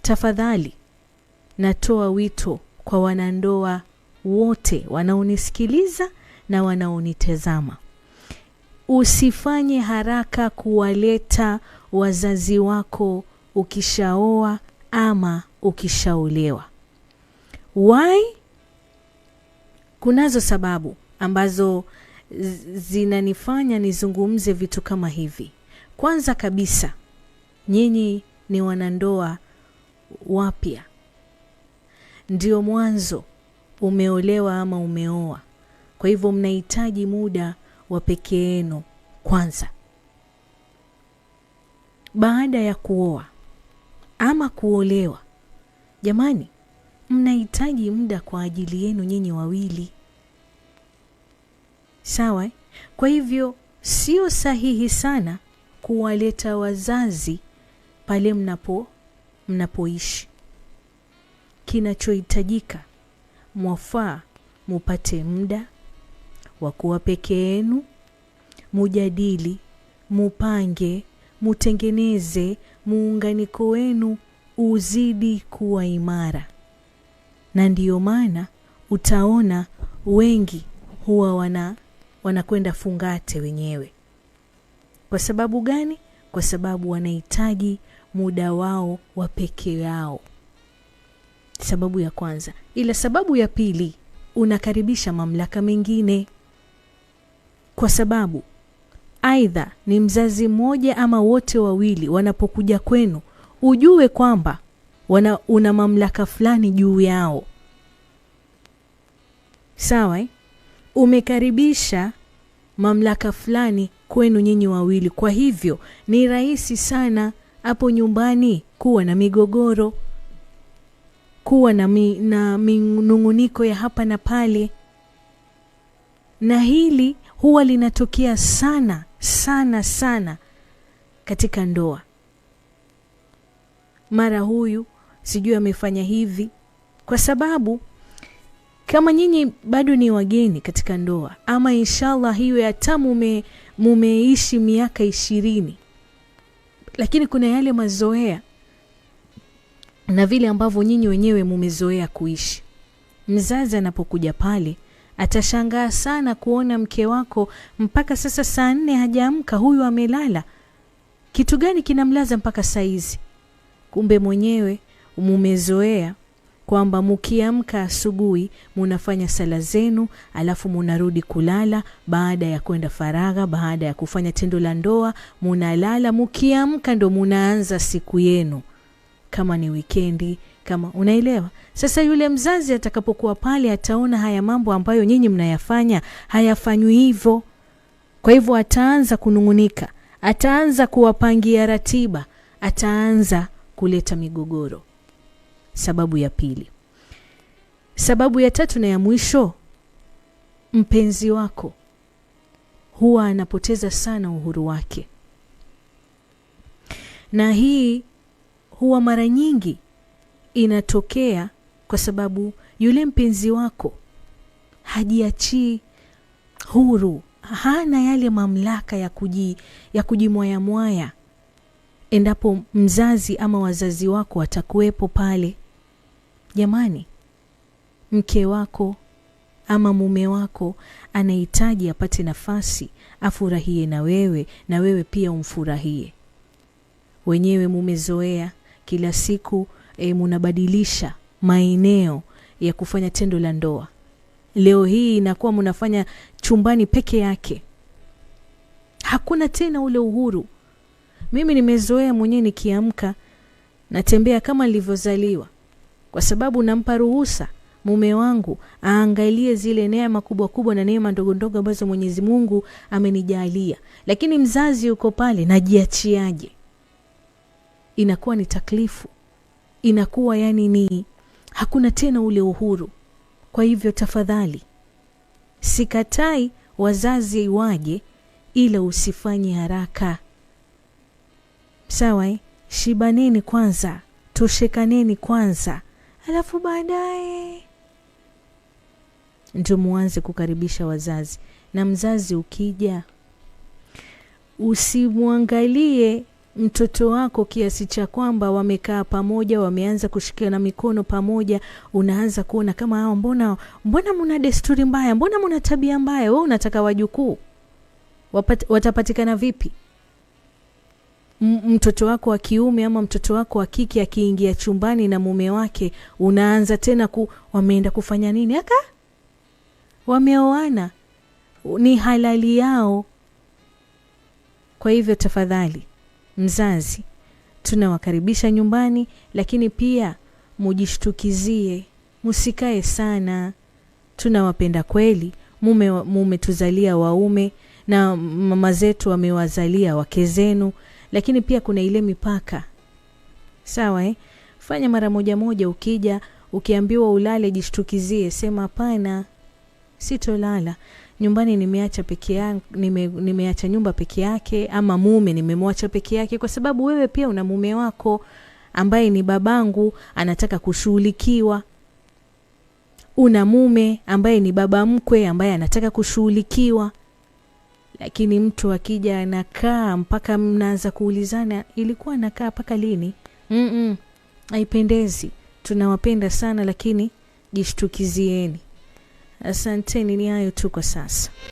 tafadhali natoa wito kwa wanandoa wote wanaonisikiliza na wanaonitazama. Usifanye haraka kuwaleta wazazi wako ukishaoa ama ukishaolewa. Why? Kunazo sababu ambazo zinanifanya nizungumze vitu kama hivi. Kwanza kabisa, nyinyi ni wanandoa wapya. Ndio mwanzo umeolewa ama umeoa. Kwa hivyo mnahitaji muda wa pekee yenu kwanza. Baada ya kuoa ama kuolewa, jamani, mnahitaji muda kwa ajili yenu nyinyi wawili. Sawa? Kwa hivyo sio sahihi sana kuwaleta wazazi pale mnapoishi. Kinachohitajika, mwafaa mupate muda wa kuwa pekee yenu, mujadili, mupange, mutengeneze, muunganiko wenu uzidi kuwa imara. Na ndiyo maana utaona wengi huwa wanakwenda fungate wenyewe. Kwa sababu gani? Kwa sababu wanahitaji muda wao wa pekee yao. Sababu ya kwanza. Ila sababu ya pili, unakaribisha mamlaka mengine. Kwa sababu aidha ni mzazi mmoja ama wote wawili wanapokuja kwenu, ujue kwamba una mamlaka fulani juu yao. Sawa? Umekaribisha mamlaka fulani kwenu nyinyi wawili. Kwa hivyo ni rahisi sana hapo nyumbani kuwa na migogoro, kuwa na minunguniko ya hapa na pale. Na hili huwa linatokea sana sana sana katika ndoa. Mara huyu sijui amefanya hivi. Kwa sababu kama nyinyi bado ni wageni katika ndoa, ama inshallah hiyo hata mumeishi miaka 20, lakini kuna yale mazoea na vile ambavyo nyinyi wenyewe mumezoea kuishi. Mzazi anapokuja pale atashangaa sana kuona mke wako mpaka sasa saa 4 hajaamka, huyu amelala. Kitu gani kinamlaza mpaka saa hizi? Kumbe mwenyewe mumezoea kwamba mkiamka asubuhi munafanya sala zenu, alafu munarudi kulala. Baada ya kwenda faragha, baada ya kufanya tendo la ndoa, munalala. Mkiamka ndo munaanza siku yenu, kama ni wikendi, kama unaelewa. Sasa yule mzazi atakapokuwa pale ataona haya mambo ambayo nyinyi mnayafanya hayafanywi hivyo. Kwa hivyo ataanza kunungunika, ataanza kuwapangia ratiba, ataanza kuleta migogoro. Sababu ya pili. Sababu ya tatu na ya mwisho, mpenzi wako huwa anapoteza sana uhuru wake. Na hii huwa mara nyingi inatokea kwa sababu yule mpenzi wako hajiachii huru, hana yale mamlaka ya kujimwaya mwaya endapo mzazi ama wazazi wako watakuwepo pale. Jamani, mke wako ama mume wako anahitaji apate nafasi afurahie na wewe pia umfurahie. Wenyewe mumezoea kila siku munabadilisha maeneo ya kufanya tendo la ndoa. Leo hii inakuwa munafanya chumbani peke yake. Hakuna tena ule uhuru. Mimi nimezoea mwenyewe nikiamka natembea kama nilivyozaliwa, kwa sababu nampa ruhusa mume wangu aangalie zile neema kubwa kubwa na neema ndogo ndogo ambazo Mwenyezi Mungu amenijalia. Lakini mzazi yuko pale, najiachiaje? Inakuwa ni taklifu. Inakuwa ni hakuna tena ule uhuru. Kwa hivyo tafadhali, sikatai wazazi waje, ila usifanye haraka. Sawa? Shibaneni kwanza, toshekaneni kwanza, alafu baadaye ndio muanze kukaribisha wazazi. Na mzazi ukija, usimwangalie mtoto wako kiasi cha kwamba wamekaa pamoja, wameanza kushikana mikono pamoja, unaanza kuona kama hao mbona mna desturi mbaya, mbona mna tabia mbaya, wewe unataka wajukuu. Watapatikana vipi? Mtoto wako wa kiume ama mtoto wako wa kike akiingia chumbani na mume wake, unaanza tena wameenda kufanya nini? Wameoana, ni halali yao. Kwa hivyo tafadhali mzazi, tunawakaribisha nyumbani, lakini pia mujishtukizie, musikae sana. Tunawapenda kweli, mume tuzalia waume na mama zetu wamewazalia wake zenu, lakini pia kuna ile mipaka. Sawa Fanya mara moja, ukija ukiambiwa ulale, jishtukizie, sema hapana, sitolala. Nyumbani nimeacha peke yangu, nimeacha nyumba peke yake, ama mume nimemwacha peke yake, kwa sababu wewe pia una mume wako ambaye ni babangu, anataka kushughulikiwa. Una mume ambaye ni baba mkwe ambaye anataka kushughulikiwa. Lakini mtu akija anakaa mpaka mnaanza kuulizana, ilikuwa nakaa mpaka lini? Haipendezi. Tunawapenda sana, lakini jishtukizieni. Asanteni, ni hayo tu kwa sasa.